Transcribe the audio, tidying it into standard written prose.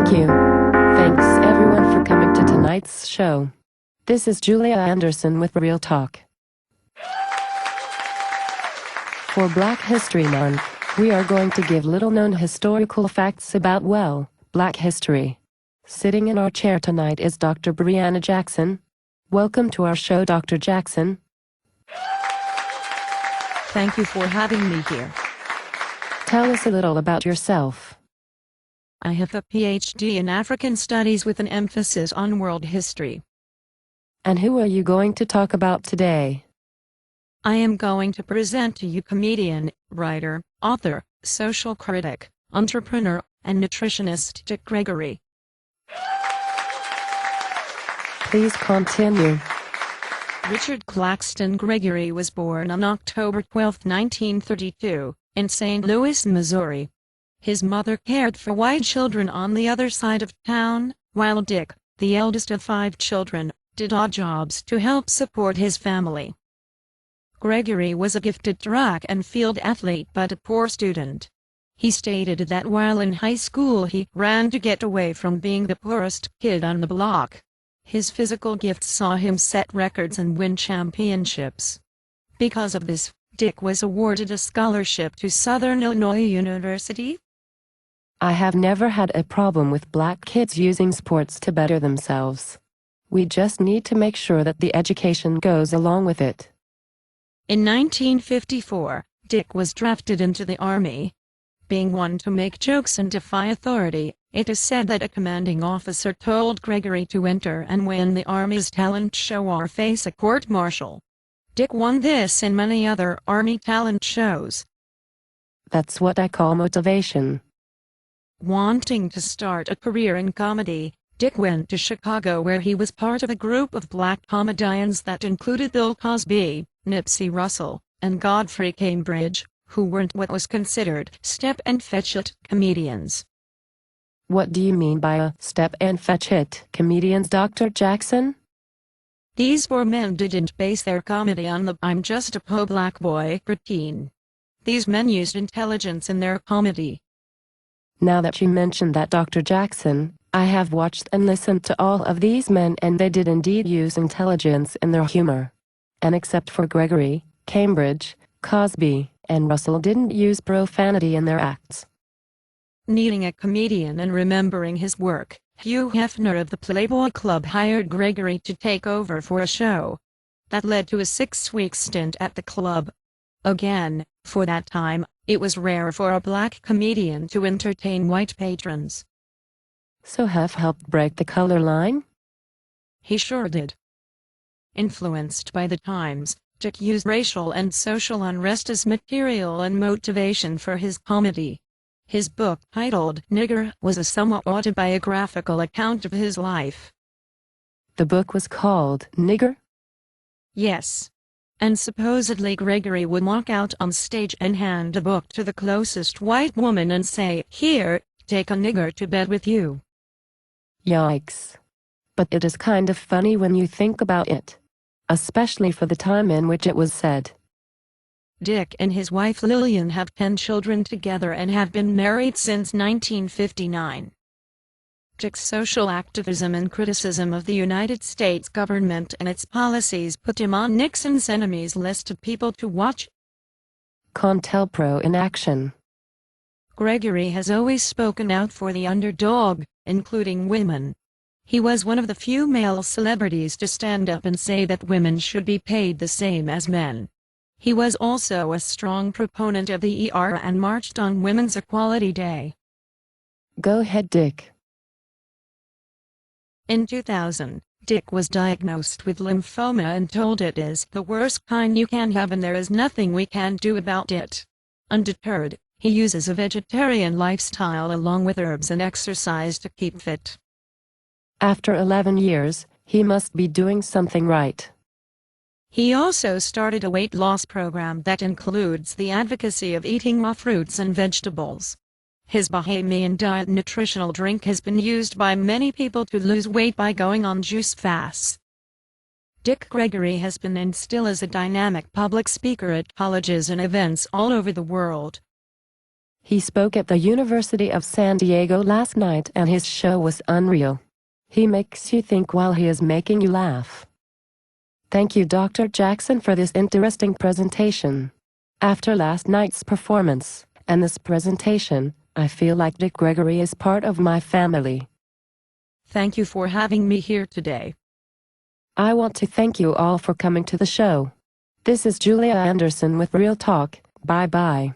Thank you. Thanks everyone for coming to tonight's show. This is Julia Anderson with Real Talk. For Black History Month, we are going to give little-known historical facts about, well, Black history. Sitting in our chair tonight is Dr. Brianna Jackson. Welcome to our show, Dr. Jackson. Thank you for having me here. Tell us a little about yourself. I have a PhD in African Studies with an emphasis on world history. And who are you going to talk about today? I am going to present to you comedian, writer, author, social critic, entrepreneur, and nutritionist Dick Gregory. Please continue. Richard Claxton Gregory was born on October 12, 1932, in St. Louis, Missouri. His mother cared for white children on the other side of town, while Dick, the eldest of 5 children, did odd jobs to help support his family. Gregory was a gifted track and field athlete but a poor student. He stated that while in high school he ran to get away from being the poorest kid on the block. His physical gifts saw him set records and win championships. Because of this, Dick was awarded a scholarship to Southern Illinois University. I have never had a problem with Black kids using sports to better themselves. We just need to make sure that the education goes along with it. In 1954, Dick was drafted into the Army. Being one to make jokes and defy authority, it is said that a commanding officer told Gregory to enter and win the Army's talent show or face a court-martial. Dick won this and many other Army talent shows. That's what I call motivation. Wanting to start a career in comedy, Dick went to Chicago where he was part of a group of Black comedians that included Bill Cosby, Nipsey Russell, and Godfrey Cambridge, who weren't what was considered step and fetch it comedians. What do you mean by a step and fetch it comedians, Dr. Jackson? These 4 men didn't base their comedy on the "I'm just a po' black boy" routine. These men used intelligence in their comedy. Now that you mentioned that, Dr. Jackson, I have watched and listened to all of these men and they did indeed use intelligence in their humor. And except for Gregory, Cambridge, Cosby, and Russell didn't use profanity in their acts. Needing a comedian and remembering his work, Hugh Hefner of the Playboy Club hired Gregory to take over for a show. That led to a 6-week stint at the club. Again, for that time, it was rare for a Black comedian to entertain white patrons. So Hef helped break the color line? He sure did. Influenced by the times, Dick used racial and social unrest as material and motivation for his comedy. His book, titled Nigger, was a somewhat autobiographical account of his life. The book was called Nigger? Yes. And supposedly Gregory would walk out on stage and hand a book to the closest white woman and say, "Here, take a nigger to bed with you." Yikes. But it is kind of funny when you think about it. Especially for the time in which it was said. Dick and his wife Lillian have 10 children together and have been married since 1959. Dick's social activism and criticism of the United States government and its policies put him on Nixon's enemies list of people to watch. COINTELPRO in action. Gregory has always spoken out for the underdog, including women. He was one of the few male celebrities to stand up and say that women should be paid the same as men. He was also a strong proponent of the ER and marched on Women's Equality Day. Go ahead, Dick. In 2000, Dick was diagnosed with lymphoma and told it is the worst kind you can have and there is nothing we can do about it. Undeterred, he uses a vegetarian lifestyle along with herbs and exercise to keep fit. After 11 years, he must be doing something right. He also started a weight loss program that includes the advocacy of eating raw fruits and vegetables. His Bahamian diet nutritional drink has been used by many people to lose weight by going on juice fasts. Dick Gregory has been and still is a dynamic public speaker at colleges and events all over the world. He spoke at the University of San Diego last night and his show was unreal. He makes you think while he is making you laugh. Thank you, Dr. Jackson, for this interesting presentation. After last night's performance and this presentation, I feel like Dick Gregory is part of my family. Thank you for having me here today. I want to thank you all for coming to the show. This is Julia Anderson with Real Talk. Bye-bye.